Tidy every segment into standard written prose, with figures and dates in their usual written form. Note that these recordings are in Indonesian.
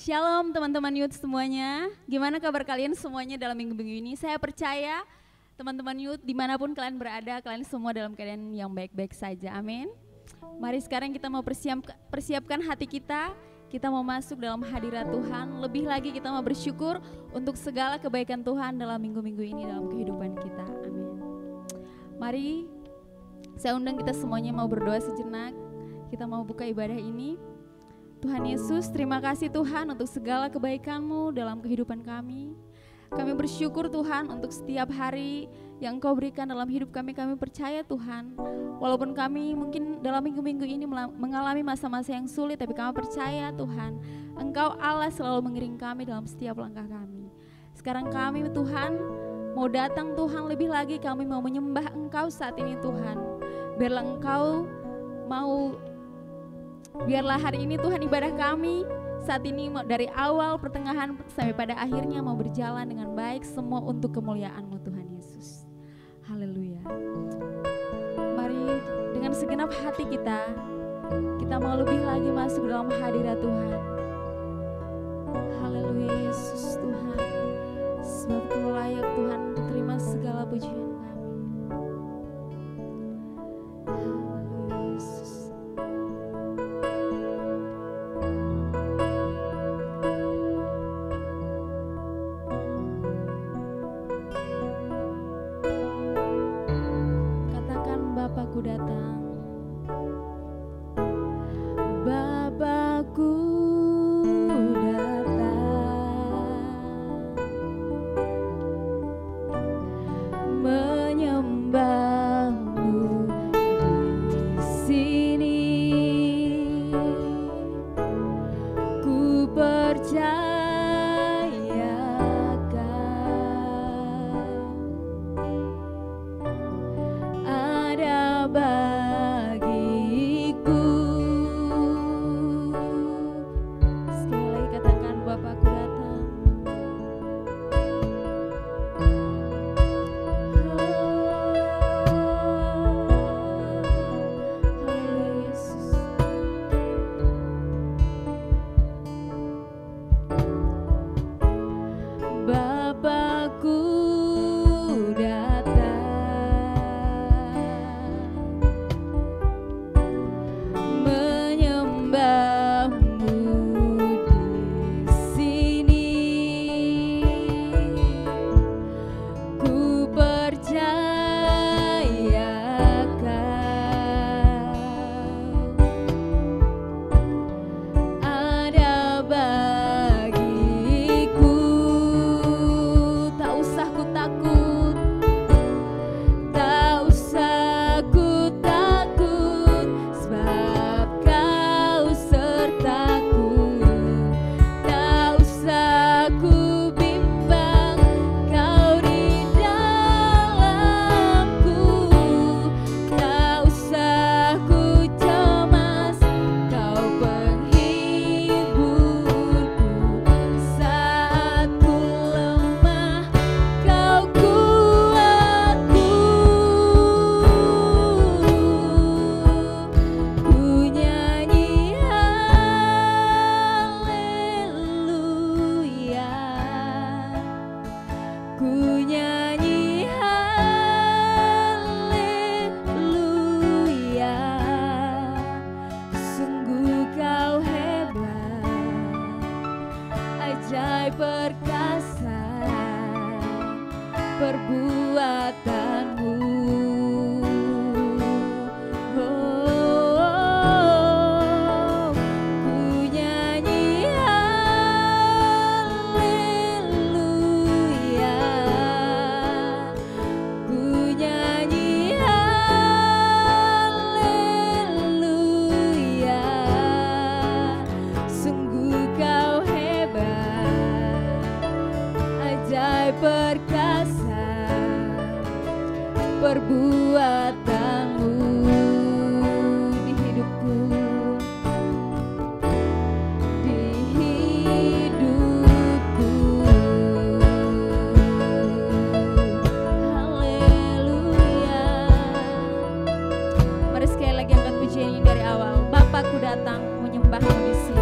Shalom teman-teman youth semuanya. Gimana kabar kalian semuanya dalam minggu-minggu ini? Saya percaya teman-teman youth dimanapun kalian berada, kalian semua dalam keadaan yang baik-baik saja. Amin. Mari sekarang kita mau persiapkan hati kita. Kita mau masuk dalam hadirat Tuhan. Lebih lagi kita mau bersyukur untuk segala kebaikan Tuhan dalam minggu-minggu ini dalam kehidupan kita. Amin. Mari saya undang kita semuanya mau berdoa sejenak. Kita mau buka ibadah ini. Tuhan Yesus, terima kasih Tuhan untuk segala kebaikan-Mu dalam kehidupan kami. Kami bersyukur Tuhan untuk setiap hari yang Engkau berikan dalam hidup kami. Kami percaya Tuhan, walaupun kami mungkin dalam minggu-minggu ini mengalami masa-masa yang sulit, tapi kami percaya Tuhan, Engkau Allah selalu mengiring kami dalam setiap langkah kami. Sekarang kami Tuhan mau datang Tuhan, lebih lagi kami mau menyembah Engkau saat ini Tuhan. Biarlah Engkau biarlah hari ini Tuhan ibadah kami saat ini dari awal, pertengahan, sampai pada akhirnya mau berjalan dengan baik semua untuk kemuliaan-Mu Tuhan Yesus. Haleluya. Mari dengan segenap hati kita mau lebih lagi masuk dalam hadirat Tuhan. Haleluya Yesus Tuhan. Sebab Kau layak Tuhan untuk terima segala pujian kami. Bapa, ku datang menyembah-Mu di sini.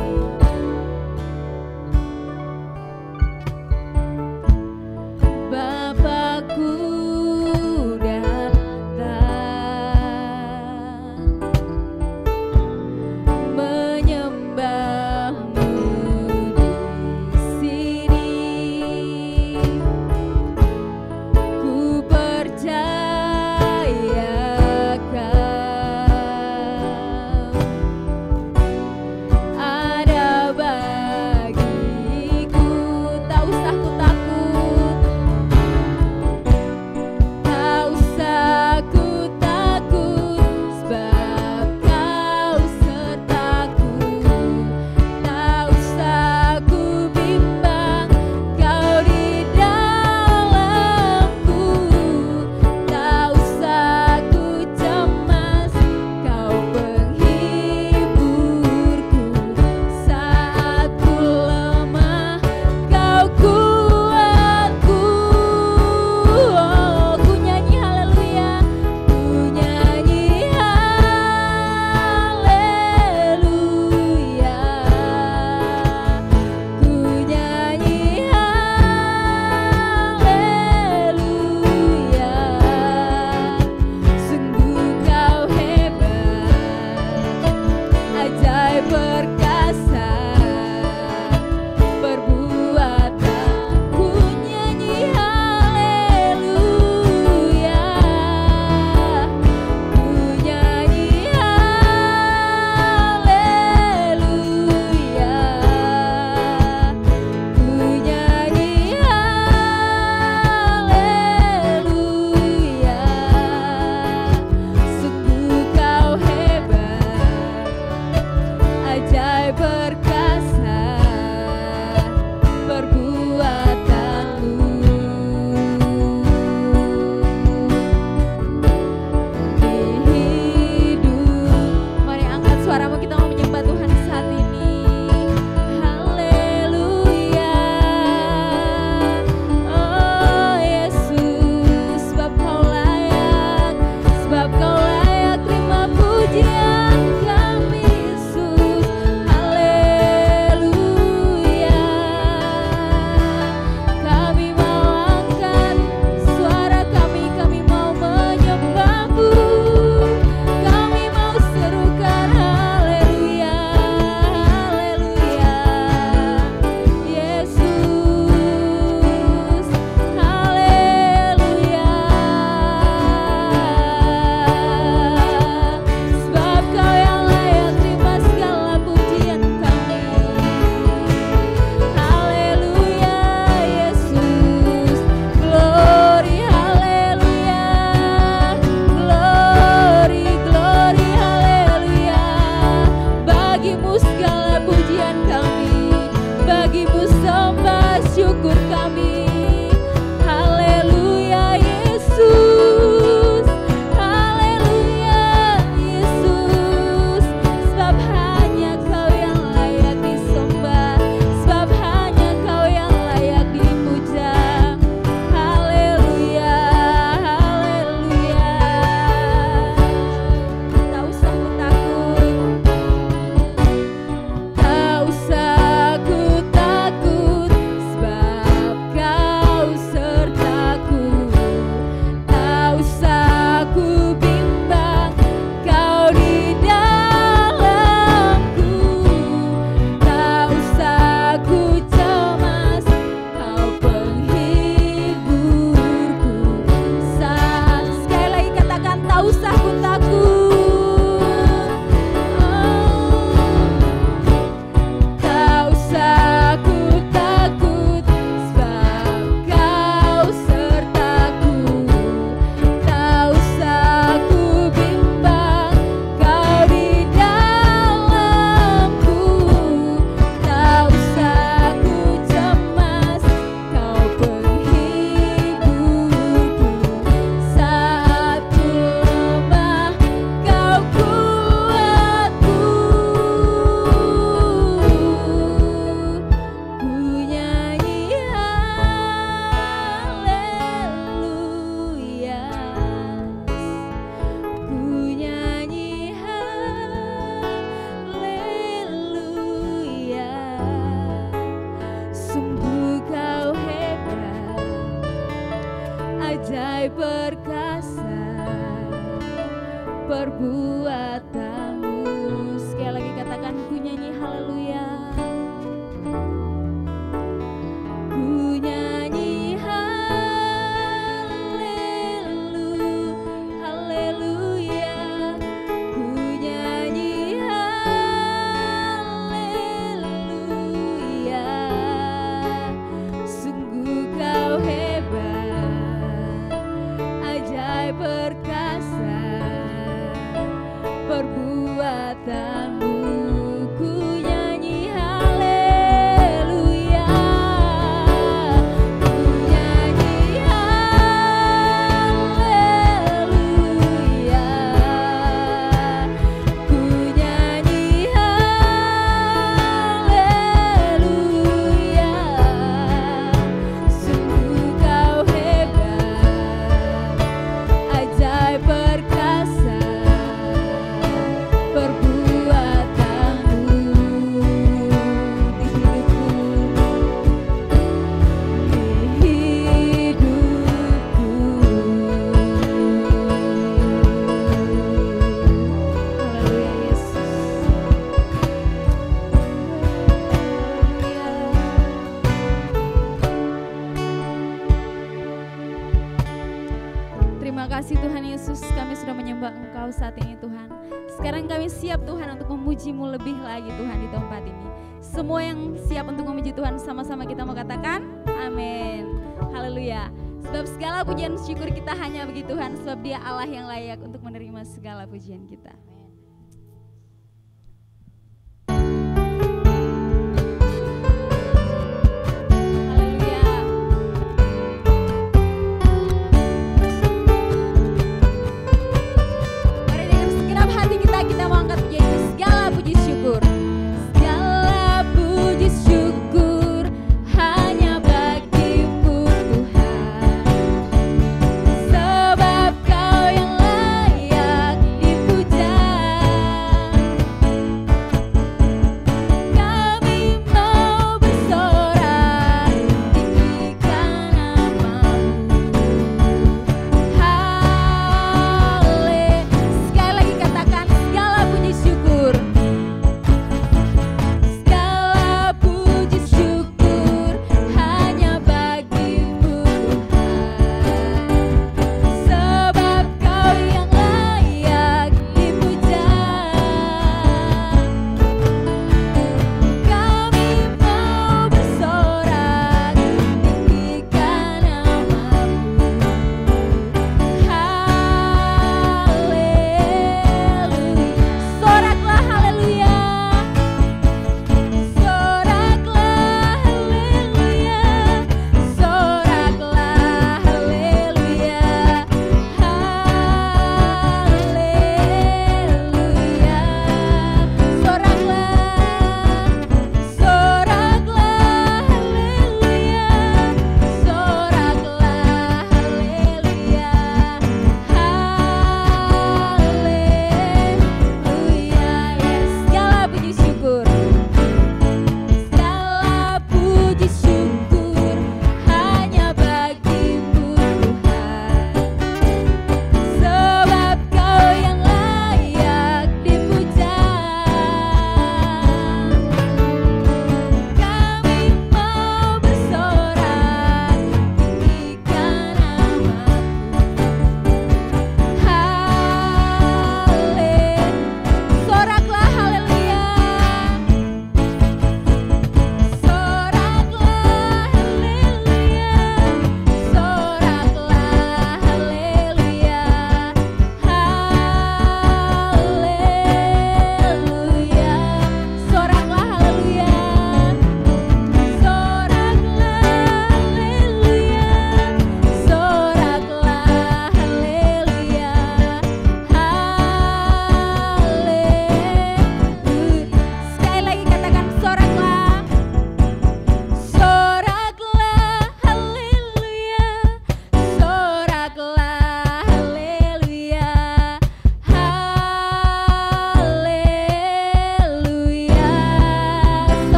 perbuatanmu. Sekali lagi katakan, ku nyanyi haleluya. Ku nyanyi haleluya. Ku nyanyi haleluya. Sungguh kau hebat, ajaib perkasa perbuatanmu. Ku nyanyi haleluya. Ku nyanyi haleluya. Ku nyanyi haleluya. Sungguh kau hebat, ajaib perkasa perbuatanmu di hidupku, di hidupku. Haleluya Yesus. Terima kasih Tuhan Yesus, kami sudah menyembah Engkau saat ini Tuhan. Sekarang kami siap Tuhan untuk memuji-Mu lebih lagi Tuhan di tempat ini. Semua yang siap untuk memuji Tuhan, sama-sama kita mau katakan amin. Haleluya. Sebab segala pujian syukur kita hanya bagi Tuhan, sebab Dia Allah yang layak untuk menerima segala pujian kita. Haleluya. Mari dengan segenap hati kita mau angkat pujian segala puji syukur. Segala puji syukur hanya bagimu Tuhan. Sebab Kau yang layak dipuja.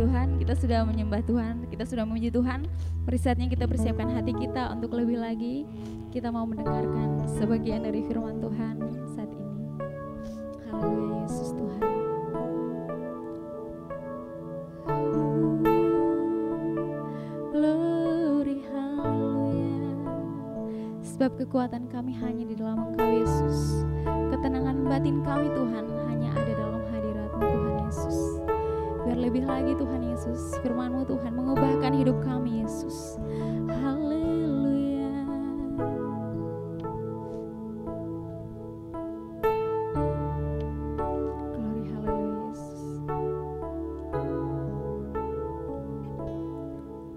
Tuhan, kita sudah menyembah Tuhan, kita sudah memuji Tuhan. Mari saatnya kita persiapkan hati kita untuk lebih lagi. Kita mau mendengarkan sebagian dari firman Tuhan saat ini. Haleluya, Yesus Tuhan. Glory, haleluya. Sebab kekuatan kami hanya di dalam Engkau, Yesus. Ketenangan batin kami, Tuhan, hanya ada dalam hadirat-Mu, Tuhan Yesus. Biar lebih lagi, Tuhan Yesus, firman-Mu, Tuhan, mengubahkan hidup kami, Yesus. Haleluya. Glory, haleluya, Yesus.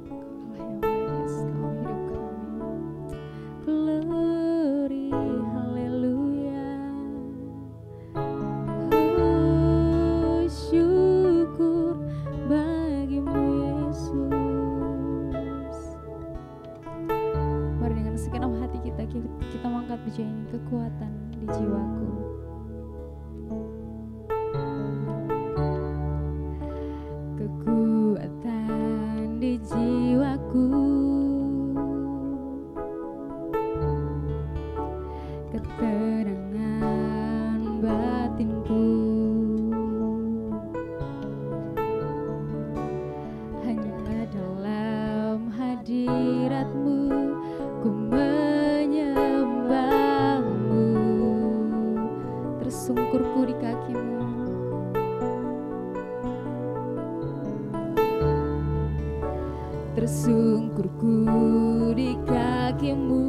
Engkau yang baik, Yesus, dalam hidup kami. Glory, haleluya. Oh, syukur bagimu, Yesus. Mari dengan segenap hati kita mengangkat puji ini, kekuatan di jiwaku. Kekuatan di jiwaku, keterangan batinku, hanya dalam hadirat-Mu ku menyembah-Mu. Tersungkurku di kaki-Mu, tersungkurku di kaki-Mu.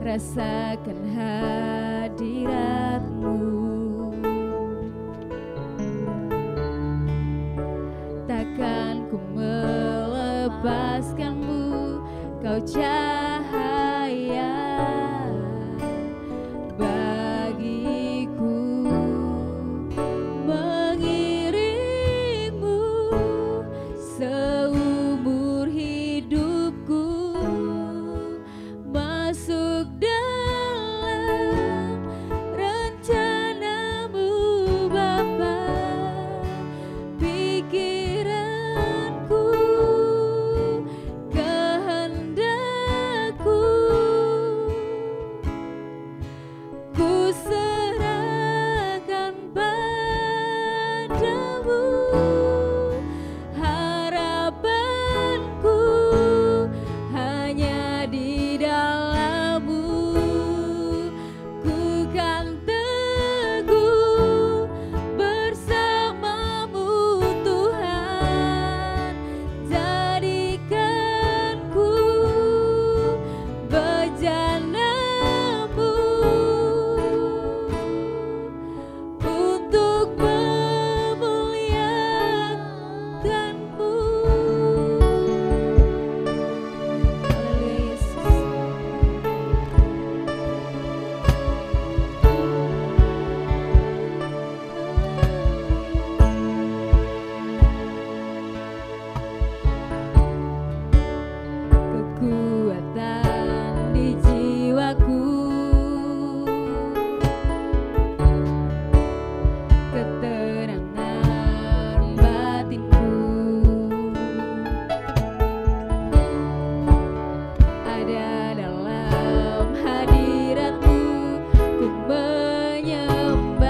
Rasakan hadirat-Mu, takkan ku melepaskan-Mu. Kau cahaya bagiku, mengiringmu seumur hidupku, masuk dalam rencana-Mu Bapa. Pikiranku, kehendakku, ku serahkan padamu. Harapanku hanya di dalam-Mu. Ku kan teguh bersama-Mu, Tuhan. Jadikanku bejana-Mu untuk memuliakan-Mu. Haleluya, Yesus. Kekuatan di jiwaku, keterangan batinku, ada dalam hadirat-Mu, ku menyembah-Mu.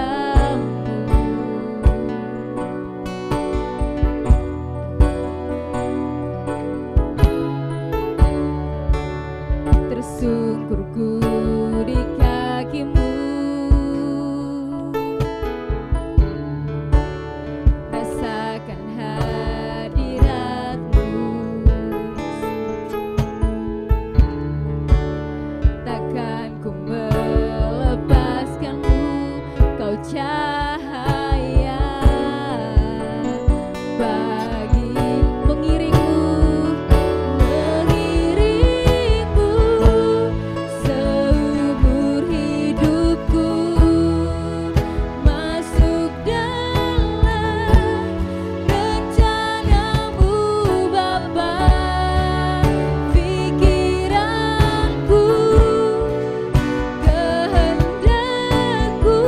Tersungkurku di kaki-Mu, rasakan hadirat-Mu, takkan ku melepaskan-Mu. Kau cahaya bagi mengiringku, seumur hidupku, masuk dalam rencana-Mu Bapa. Pikiranku, kehendakku,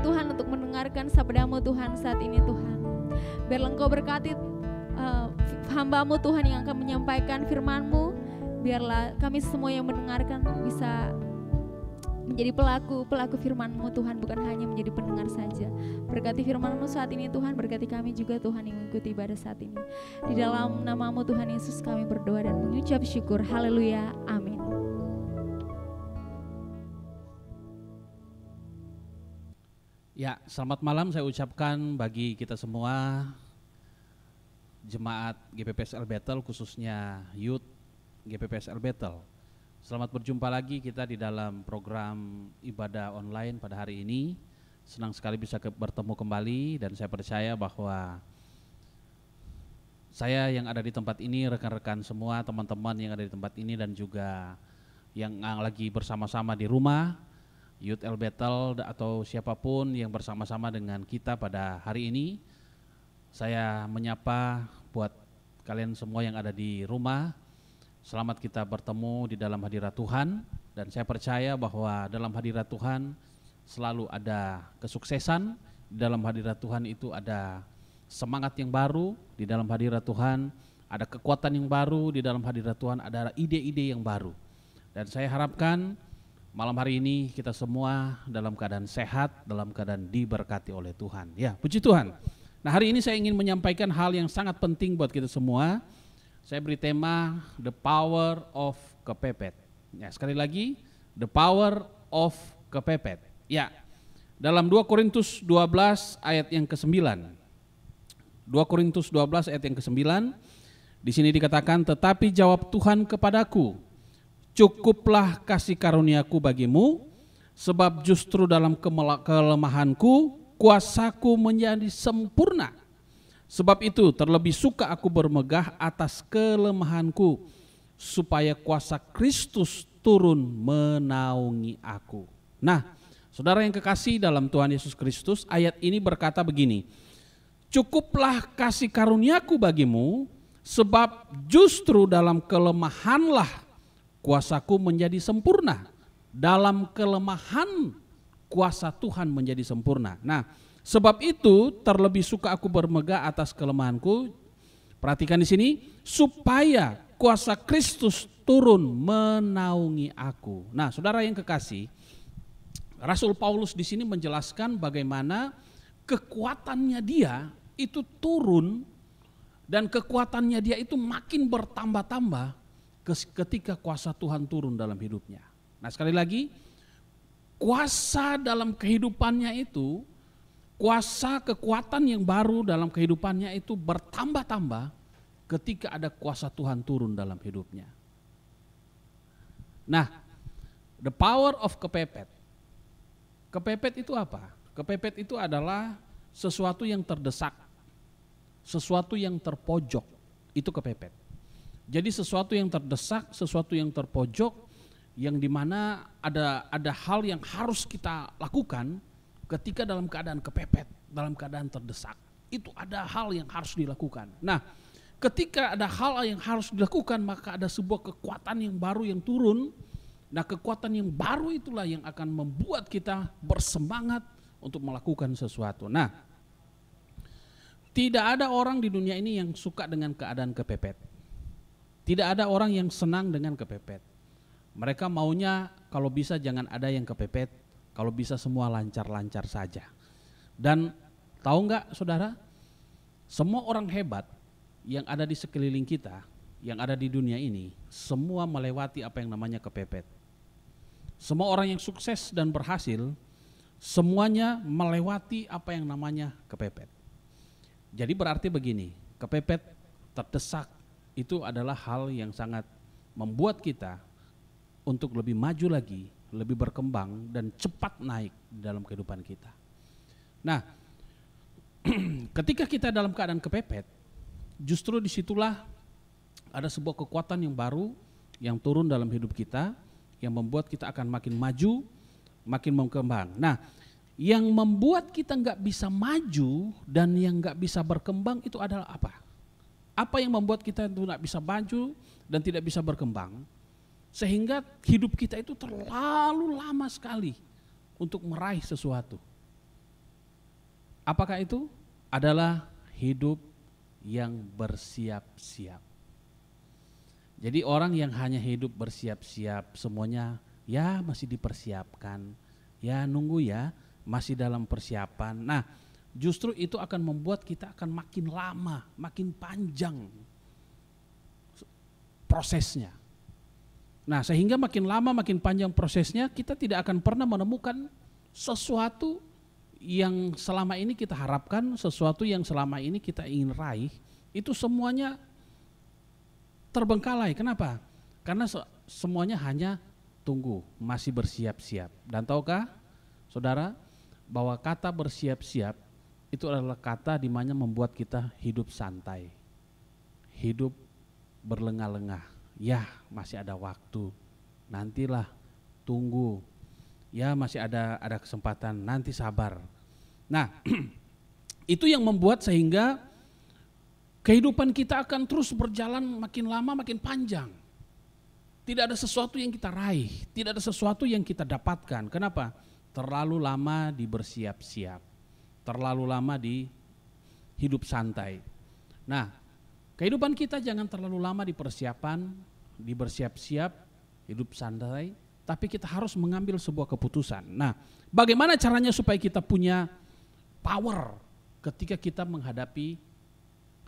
Tuhan untuk mendengarkan sabdamu Tuhan saat ini Tuhan. Biarlah Engkau berkati hamba-Mu Tuhan yang akan menyampaikan firman-Mu. Biarlah kami semua yang mendengarkan bisa menjadi pelaku firman-Mu Tuhan, bukan hanya menjadi pendengar saja. Berkati firman-Mu saat ini Tuhan, berkati kami juga Tuhan yang mengikuti ibadah saat ini. Di dalam nama-Mu Tuhan Yesus kami berdoa dan mengucap syukur. Haleluya, amin. Ya, selamat malam saya ucapkan bagi kita semua jemaat GPPSL Bethel, khususnya Youth GPPSL Bethel. Selamat berjumpa lagi kita di dalam program ibadah online pada hari ini. Senang sekali bisa bertemu kembali dan saya percaya bahwa saya yang ada di tempat ini, rekan-rekan semua, teman-teman yang ada di tempat ini dan juga yang lagi bersama-sama di rumah, Youth L Bethel atau siapapun yang bersama-sama dengan kita pada hari ini, saya menyapa buat kalian semua yang ada di rumah. Selamat kita bertemu di dalam hadirat Tuhan dan saya percaya bahwa dalam hadirat Tuhan selalu ada kesuksesan, di dalam hadirat Tuhan itu ada semangat yang baru, di dalam hadirat Tuhan ada kekuatan yang baru, di dalam hadirat Tuhan ada ide-ide yang baru. Dan saya harapkan malam hari ini kita semua dalam keadaan sehat, dalam keadaan diberkati oleh Tuhan. Ya, puji Tuhan. Nah, hari ini saya ingin menyampaikan hal yang sangat penting buat kita semua. Saya beri tema The Power of Kepepet. Ya, sekali lagi, The Power of Kepepet. Ya, dalam 2 Korintus 12 ayat yang ke-9. 2 Korintus 12 ayat yang ke-9. Di sini dikatakan, tetapi jawab Tuhan kepadaku, cukuplah kasih karuniaku bagimu, sebab justru dalam kelemahanku, kuasaku menjadi sempurna. Sebab itu terlebih suka aku bermegah atas kelemahanku, supaya kuasa Kristus turun menaungi aku. Nah, saudara yang kekasih dalam Tuhan Yesus Kristus, ayat ini berkata begini, cukuplah kasih karuniaku bagimu, sebab justru dalam kelemahanlah kuasaku menjadi sempurna. Dalam kelemahan kuasa Tuhan menjadi sempurna. Nah, sebab itu terlebih suka aku bermegah atas kelemahanku. Perhatikan di sini, supaya kuasa Kristus turun menaungi aku. Nah, saudara yang kekasih, Rasul Paulus di sini menjelaskan bagaimana kekuatannya dia itu turun dan kekuatannya dia itu makin bertambah-tambah ketika kuasa Tuhan turun dalam hidupnya. Nah, sekali lagi, kuasa dalam kehidupannya itu, kuasa kekuatan yang baru dalam kehidupannya itu bertambah-tambah ketika ada kuasa Tuhan turun dalam hidupnya. Nah, the power of kepepet. Kepepet itu apa? Kepepet itu adalah sesuatu yang terdesak, sesuatu yang terpojok, itu kepepet. Jadi sesuatu yang terdesak, sesuatu yang terpojok, yang dimana ada hal yang harus kita lakukan ketika dalam keadaan kepepet, dalam keadaan terdesak. Itu ada hal yang harus dilakukan. Nah, ketika ada hal yang harus dilakukan, maka ada sebuah kekuatan yang baru yang turun. Nah, kekuatan yang baru itulah yang akan membuat kita bersemangat untuk melakukan sesuatu. Nah, tidak ada orang di dunia ini yang suka dengan keadaan kepepet. Tidak ada orang yang senang dengan kepepet. Mereka maunya kalau bisa jangan ada yang kepepet, kalau bisa semua lancar-lancar saja. Dan tahu nggak saudara, semua orang hebat yang ada di sekeliling kita, yang ada di dunia ini, semua melewati apa yang namanya kepepet. Semua orang yang sukses dan berhasil, semuanya melewati apa yang namanya kepepet. Jadi berarti begini, kepepet, terdesak, itu adalah hal yang sangat membuat kita untuk lebih maju lagi, lebih berkembang dan cepat naik dalam kehidupan kita. Nah, ketika kita dalam keadaan kepepet, justru disitulah ada sebuah kekuatan yang baru yang turun dalam hidup kita, yang membuat kita akan makin maju, makin berkembang. Nah, yang membuat kita nggak bisa maju dan yang nggak bisa berkembang itu adalah apa? Apa yang membuat kita itu nggak bisa maju dan tidak bisa berkembang? Sehingga hidup kita itu terlalu lama sekali untuk meraih sesuatu. Apakah itu? Adalah hidup yang bersiap-siap. Jadi orang yang hanya hidup bersiap-siap, semuanya ya masih dipersiapkan, ya nunggu ya, masih dalam persiapan. Nah, justru itu akan membuat kita akan makin lama, makin panjang prosesnya. Nah, sehingga makin lama makin panjang prosesnya, kita tidak akan pernah menemukan sesuatu yang selama ini kita harapkan, sesuatu yang selama ini kita ingin raih, itu semuanya terbengkalai. Kenapa? Karena semuanya hanya tunggu, masih bersiap-siap. Dan tahukah saudara bahwa kata bersiap-siap itu adalah kata di mana membuat kita hidup santai, hidup berlengah-lengah. Ya, masih ada waktu, nantilah, tunggu. Ya, masih ada kesempatan, nanti sabar. Nah, itu yang membuat sehingga kehidupan kita akan terus berjalan makin lama makin panjang. Tidak ada sesuatu yang kita raih, tidak ada sesuatu yang kita dapatkan. Kenapa? Terlalu lama di bersiap-siap, terlalu lama di hidup santai. Nah, kehidupan kita jangan terlalu lama di persiapan, di bersiap-siap, hidup santai, tapi kita harus mengambil sebuah keputusan. Nah, bagaimana caranya supaya kita punya power ketika kita menghadapi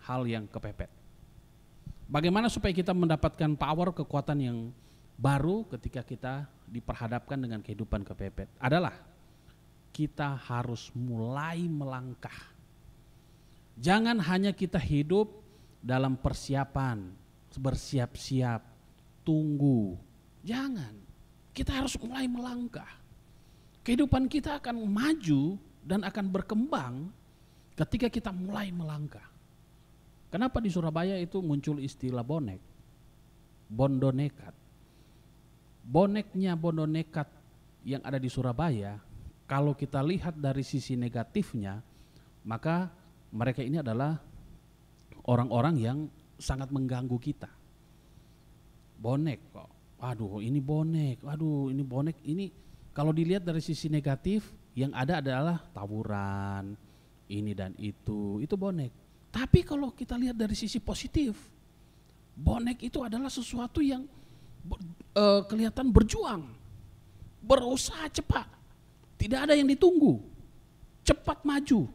hal yang kepepet? Bagaimana supaya kita mendapatkan power, kekuatan yang baru ketika kita diperhadapkan dengan kehidupan kepepet? Adalah kita harus mulai melangkah. Jangan hanya kita hidup dalam persiapan, bersiap-siap, tunggu. Jangan, kita harus mulai melangkah. Kehidupan kita akan maju dan akan berkembang ketika kita mulai melangkah. Kenapa di Surabaya itu muncul istilah bonek, bondo nekat? Boneknya bondo nekat yang ada di Surabaya, kalau kita lihat dari sisi negatifnya, maka mereka ini adalah orang-orang yang sangat mengganggu kita. Bonek kok, waduh ini bonek, waduh ini bonek, ini kalau dilihat dari sisi negatif yang ada adalah tawuran, ini dan itu bonek. Tapi kalau kita lihat dari sisi positif, bonek itu adalah sesuatu yang kelihatan berjuang, berusaha cepat, tidak ada yang ditunggu, cepat maju,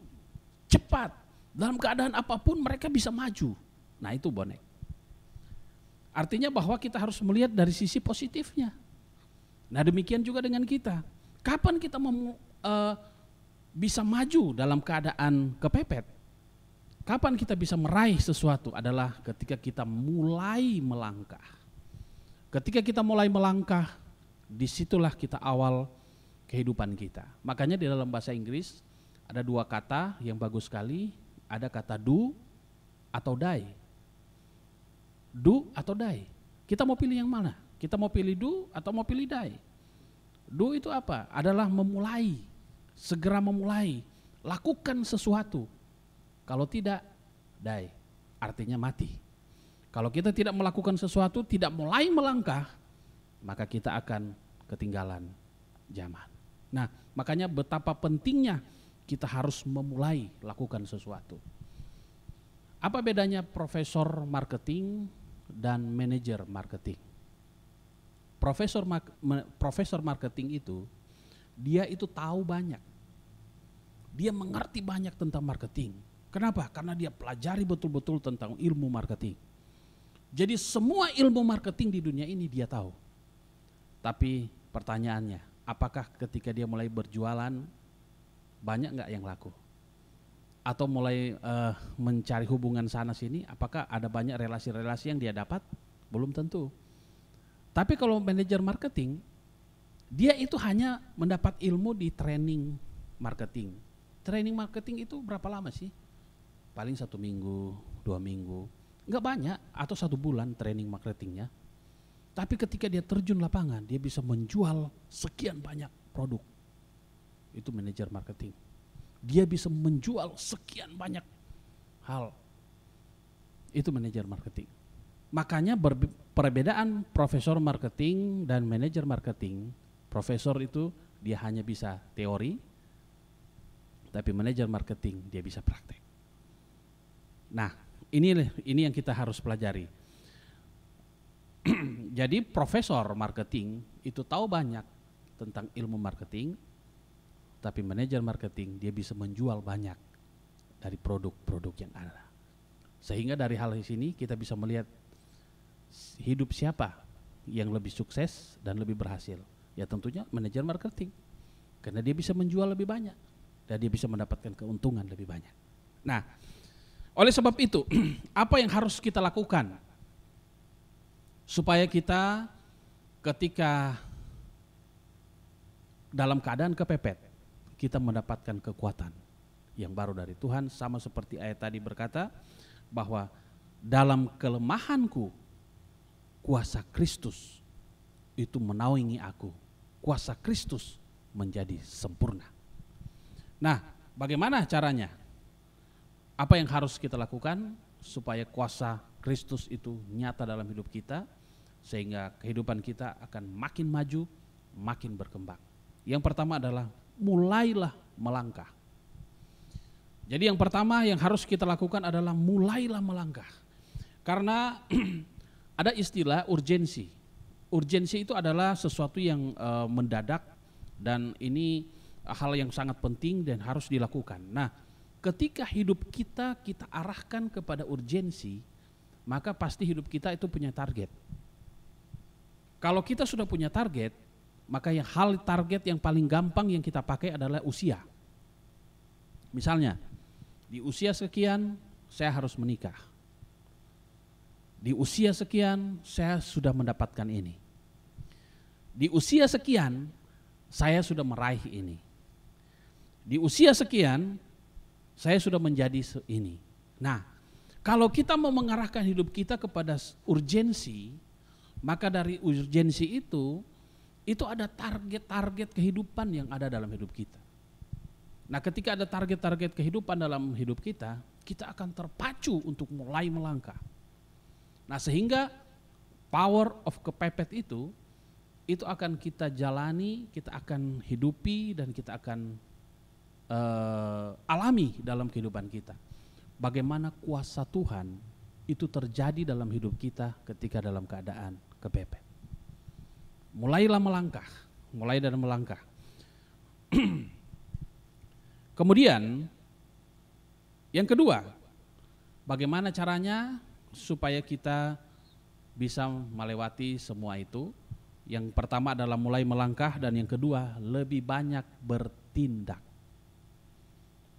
cepat, dalam keadaan apapun mereka bisa maju. Nah itu bonek. Artinya bahwa kita harus melihat dari sisi positifnya. Nah demikian juga dengan kita. Kapan kita bisa maju dalam keadaan kepepet? Kapan kita bisa meraih sesuatu? Adalah ketika kita mulai melangkah. Ketika kita mulai melangkah, disitulah kita awal kehidupan kita. Makanya di dalam bahasa Inggris ada dua kata yang bagus sekali. Ada kata do atau die. Do atau die. Kita mau pilih yang mana? Kita mau pilih do atau mau pilih die? Do itu apa? Adalah memulai, segera memulai, lakukan sesuatu. Kalau tidak, die, artinya mati. Kalau kita tidak melakukan sesuatu, tidak mulai melangkah, maka kita akan ketinggalan zaman. Nah, makanya betapa pentingnya kita harus memulai lakukan sesuatu. Apa bedanya profesor marketing dan manajer marketing? Profesor marketing itu, dia itu tahu banyak. Dia mengerti banyak tentang marketing. Kenapa? Karena dia pelajari betul-betul tentang ilmu marketing. Jadi semua ilmu marketing di dunia ini dia tahu. Tapi pertanyaannya, apakah ketika dia mulai berjualan, banyak nggak yang laku? Atau mulai mencari hubungan sana sini, apakah ada banyak relasi-relasi yang dia dapat? Belum tentu. Tapi kalau manajer marketing, dia itu hanya mendapat ilmu di training marketing. Training marketing itu berapa lama sih? Paling 1 minggu, 2 minggu, enggak banyak, atau 1 bulan training marketingnya. Tapi ketika dia terjun lapangan, dia bisa menjual sekian banyak produk. Itu manajer marketing. Dia bisa menjual sekian banyak hal. Itu manajer marketing. Makanya perbedaan profesor marketing dan manajer marketing, profesor itu dia hanya bisa teori, tapi manajer marketing dia bisa praktek. Nah, ini yang kita harus pelajari. Jadi profesor marketing itu tahu banyak tentang ilmu marketing, tapi manajer marketing dia bisa menjual banyak dari produk-produk yang ada. Sehingga dari hal ini kita bisa melihat hidup siapa yang lebih sukses dan lebih berhasil. Ya tentunya manajer marketing, karena dia bisa menjual lebih banyak dan dia bisa mendapatkan keuntungan lebih banyak. Nah, oleh sebab itu apa yang harus kita lakukan supaya kita ketika dalam keadaan kepepet, kita mendapatkan kekuatan yang baru dari Tuhan, sama seperti ayat tadi berkata bahwa dalam kelemahanku kuasa Kristus itu menaungi aku, kuasa Kristus menjadi sempurna. Nah, bagaimana caranya? Apa yang harus kita lakukan supaya kuasa Kristus itu nyata dalam hidup kita, sehingga kehidupan kita akan makin maju, makin berkembang. Yang pertama adalah mulailah melangkah. Jadi yang pertama yang harus kita lakukan adalah mulailah melangkah. Karena ada istilah urgensi. Urgensi itu adalah sesuatu yang mendadak, dan ini hal yang sangat penting dan harus dilakukan. Nah, ketika hidup kita arahkan kepada urgensi, maka pasti hidup kita itu punya target. Kalau kita sudah punya target, maka target yang paling gampang yang kita pakai adalah usia. Misalnya, di usia sekian saya harus menikah. Di usia sekian saya sudah mendapatkan ini. Di usia sekian saya sudah meraih ini. Di usia sekian saya sudah menjadi ini. Nah, kalau kita mau mengarahkan hidup kita kepada urgensi, maka dari urgensi itu ada target-target kehidupan yang ada dalam hidup kita. Nah, ketika ada target-target kehidupan dalam hidup kita, kita akan terpacu untuk mulai melangkah. Nah, sehingga power of kepepet itu akan kita jalani, kita akan hidupi, dan kita akan alami dalam kehidupan kita. Bagaimana kuasa Tuhan itu terjadi dalam hidup kita ketika dalam keadaan kepepet. Mulailah melangkah, mulai dari melangkah. Kemudian yang kedua, bagaimana caranya supaya kita bisa melewati semua itu? Yang pertama adalah mulai melangkah, dan yang kedua lebih banyak bertindak.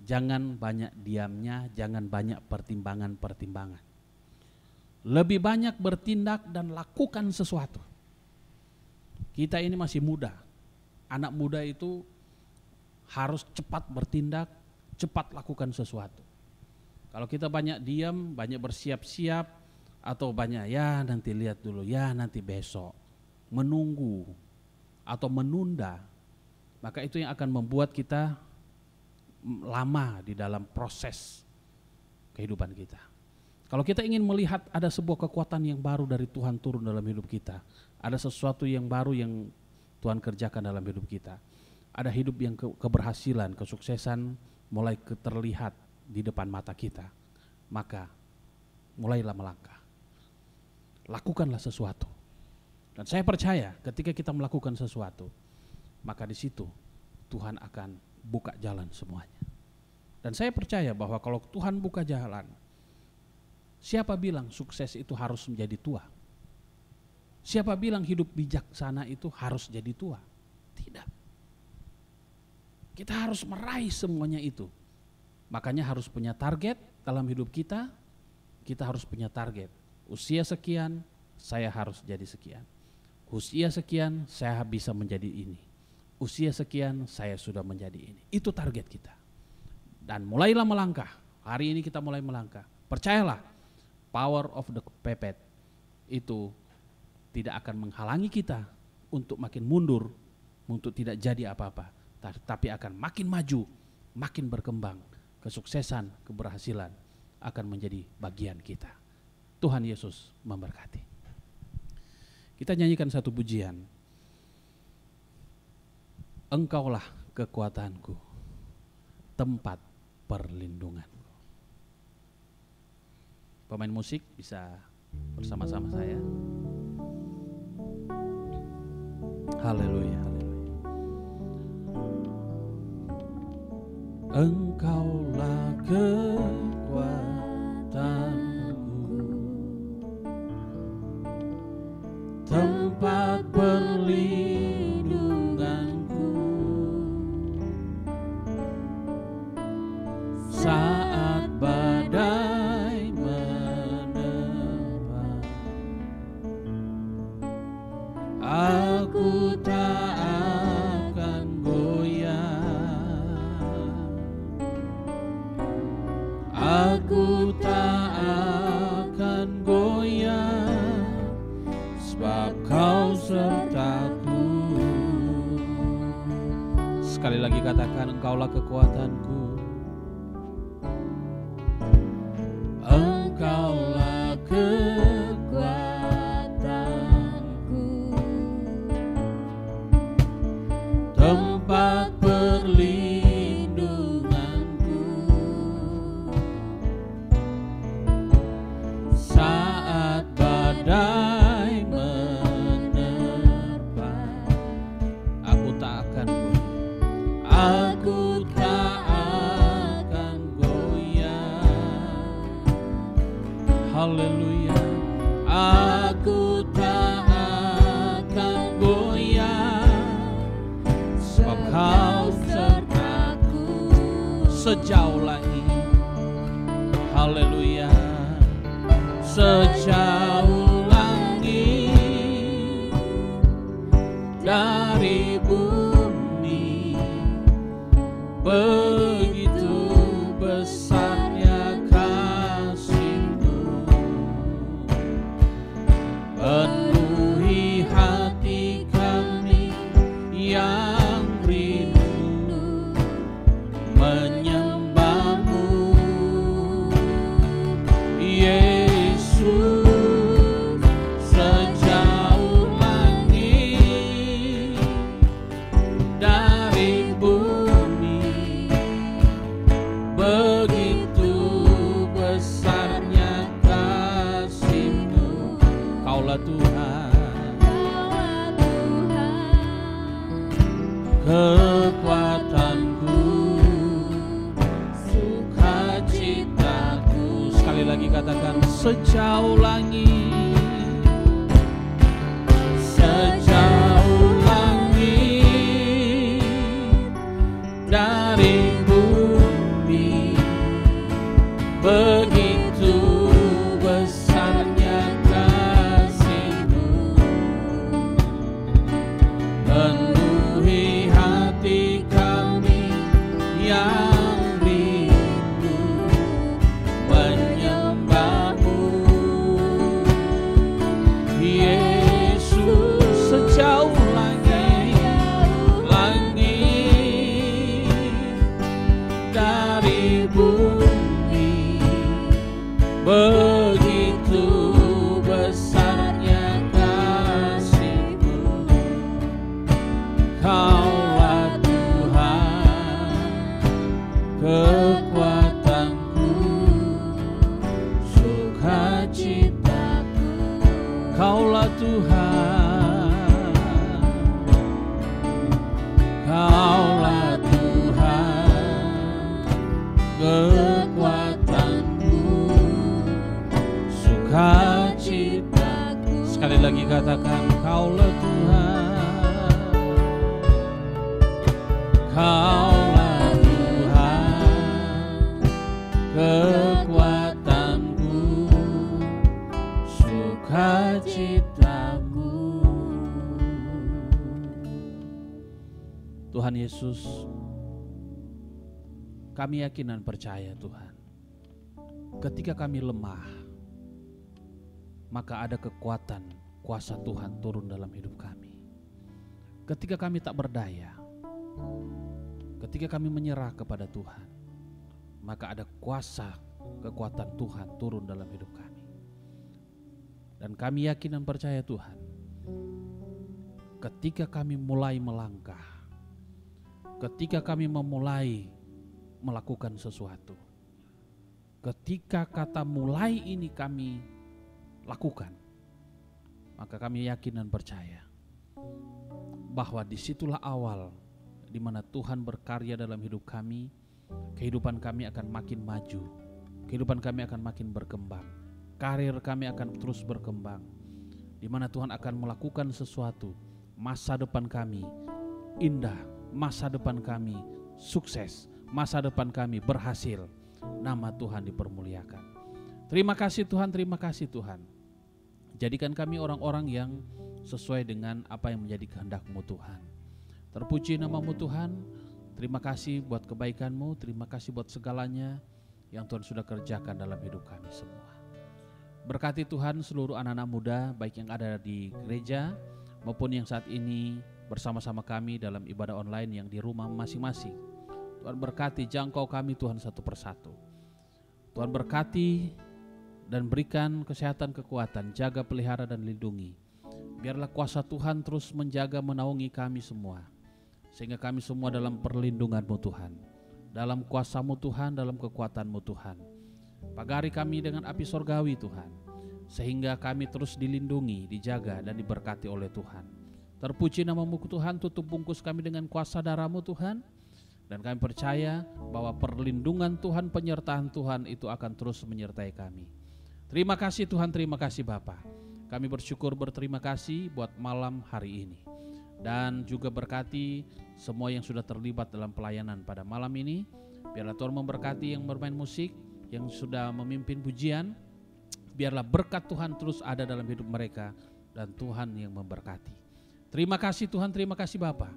Jangan banyak diamnya, jangan banyak pertimbangan-pertimbangan. Lebih banyak bertindak dan lakukan sesuatu. Kita ini masih muda. Anak muda itu harus cepat bertindak, cepat lakukan sesuatu. Kalau kita banyak diam, banyak bersiap-siap, atau banyak ya nanti lihat dulu, ya nanti besok, menunggu atau menunda, maka itu yang akan membuat kita lama di dalam proses kehidupan kita. Kalau kita ingin melihat ada sebuah kekuatan yang baru dari Tuhan turun dalam hidup kita, ada sesuatu yang baru yang Tuhan kerjakan dalam hidup kita, ada hidup yang keberhasilan, kesuksesan mulai terlihat di depan mata kita, maka mulailah melangkah. Lakukanlah sesuatu. Dan saya percaya ketika kita melakukan sesuatu, maka di situ Tuhan akan buka jalan semuanya. Dan saya percaya bahwa kalau Tuhan buka jalan, siapa bilang sukses itu harus menjadi tua? Siapa bilang hidup bijaksana itu harus jadi tua? Tidak. Kita harus meraih semuanya itu. Makanya harus punya target dalam hidup kita. Kita harus punya target. Usia sekian, saya harus jadi sekian. Usia sekian, saya bisa menjadi ini. Usia sekian, saya sudah menjadi ini. Itu target kita. Dan mulailah melangkah. Hari ini kita mulai melangkah. Percayalah, power of the pepet itu tidak akan menghalangi kita untuk makin mundur, untuk tidak jadi apa-apa, tapi akan makin maju, makin berkembang. Kesuksesan, keberhasilan akan menjadi bagian kita. Tuhan Yesus memberkati. Kita nyanyikan satu pujian. Engkaulah kekuatanku, tempat perlindunganku. Pemain musik bisa bersama-sama saya. Haleluya, haleluya. Engkaulah kekuatanku, tempat perlindunganku, saat badai menerpa, aku tak akan goyah, aku tak akan goyah, sebab Kau sertaku. Sekali lagi katakan, Engkaulah kekuatanku, Engkaulah kekuatanku, tempat perlindunganku, saat badai menerpa, aku tak akan goyah, aku tak akan goyah. Haleluya, aku tak akan goyah, sebab Kau sertaku sejauh langit. Haleluya, sejauh langit dari bumi, begitu besarnya kasih-Mu, penuhi hati kami yang rindu menyembah-Mu. Yesus, sejauh langit dari bumi, begitu besarnya kasih-Mu. Kaulah Tuhan, kekuatanku, sukacitaku. Sekali lagi katakan, sejauh langit, sejauh langit dari bumi, begitu besarnya kasih-Mu, penuhi hati kami yang rindu menyembah-Mu. Yesus, sejauh langit dari bumi, begitu besarnya kasih-Mu. Kaulah Tuhan, kekuatanku, sukacitaku. Kaulah Tuhan, Kaulah Tuhan, kekuatanku, sukacitaku. Sekali lagi katakan, Kaulah Tuhan, Kaulah Tuhan, kekuatanku, sukacitaku. Tuhan Yesus, kami yakin dan percaya Tuhan, ketika kami lemah, maka ada kekuatan kuasa Tuhan turun dalam hidup kami. Ketika kami tak berdaya, ketika kami menyerah kepada Tuhan, maka ada kuasa kekuatan Tuhan turun dalam hidup kami. Dan kami yakin dan percaya Tuhan, ketika kami mulai melangkah, ketika kami memulai melakukan sesuatu. Ketika kata mulai ini kami lakukan, maka kami yakin dan percaya bahwa disitulah awal di mana Tuhan berkarya dalam hidup kami. Kehidupan kami akan makin maju, kehidupan kami akan makin berkembang, karir kami akan terus berkembang, di mana Tuhan akan melakukan sesuatu. Masa depan kami indah, masa depan kami sukses, masa depan kami berhasil. Nama Tuhan dipermuliakan. Terima kasih Tuhan, terima kasih Tuhan. Jadikan kami orang-orang yang sesuai dengan apa yang menjadi kehendak-Mu Tuhan. Terpuji nama-Mu Tuhan. Terima kasih buat kebaikan-Mu, terima kasih buat segalanya yang Tuhan sudah kerjakan dalam hidup kami semua. Berkati Tuhan seluruh anak-anak muda, baik yang ada di gereja maupun yang saat ini bersama-sama kami dalam ibadah online yang di rumah masing-masing. Tuhan berkati, jangkau kami Tuhan satu persatu. Tuhan berkati dan berikan kesehatan, kekuatan, jaga, pelihara dan lindungi. Biarlah kuasa Tuhan terus menjaga, menaungi kami semua, sehingga kami semua dalam perlindungan-Mu Tuhan, dalam kuasa-Mu Tuhan, dalam kekuatan-Mu Tuhan. Pagari kami dengan api sorgawi Tuhan, sehingga kami terus dilindungi, dijaga dan diberkati oleh Tuhan. Terpuji nama-Mu Tuhan, tutup bungkus kami dengan kuasa darah-Mu Tuhan. Dan kami percaya bahwa perlindungan Tuhan, penyertaan Tuhan itu akan terus menyertai kami. Terima kasih Tuhan, terima kasih Bapa. Kami bersyukur, berterima kasih buat malam hari ini. Dan juga berkati semua yang sudah terlibat dalam pelayanan pada malam ini. Biarlah Tuhan memberkati yang bermain musik, yang sudah memimpin pujian. Biarlah berkat Tuhan terus ada dalam hidup mereka dan Tuhan yang memberkati. Terima kasih Tuhan, terima kasih Bapa.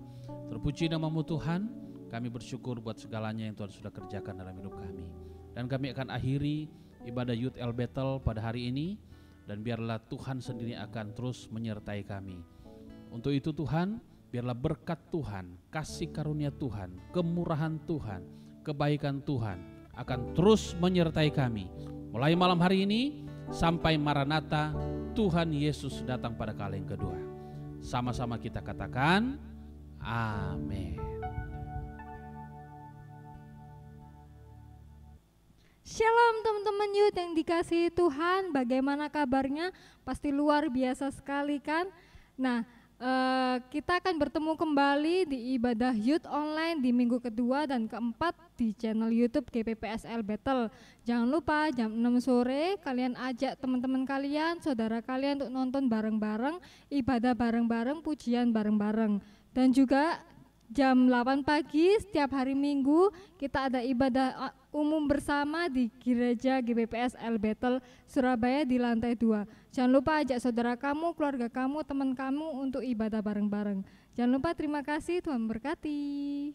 Terpuji nama-Mu Tuhan. Kami bersyukur buat segalanya yang Tuhan sudah kerjakan dalam hidup kami. Dan kami akan akhiri ibadah Youth El Bethel pada hari ini. Dan biarlah Tuhan sendiri akan terus menyertai kami. Untuk itu Tuhan, biarlah berkat Tuhan, kasih karunia Tuhan, kemurahan Tuhan, kebaikan Tuhan akan terus menyertai kami. Mulai malam hari ini sampai Maranatha, Tuhan Yesus datang pada kali yang kedua. Sama-sama kita katakan, amin. Shalom teman-teman Youth yang dikasihi Tuhan, bagaimana kabarnya? Pasti luar biasa sekali kan? Nah, kita akan bertemu kembali di ibadah Youth Online di minggu kedua dan keempat di channel YouTube GPPS El Bethel. Jangan lupa jam 6 sore kalian ajak teman-teman kalian, saudara kalian untuk nonton bareng-bareng, ibadah bareng-bareng, pujian bareng-bareng. Dan juga jam 8 pagi setiap hari Minggu kita ada ibadah umum bersama di gereja GPPS El Bethel Surabaya di lantai 2. Jangan lupa ajak saudara kamu, keluarga kamu, teman kamu untuk ibadah bareng-bareng. Jangan lupa, terima kasih, Tuhan berkati.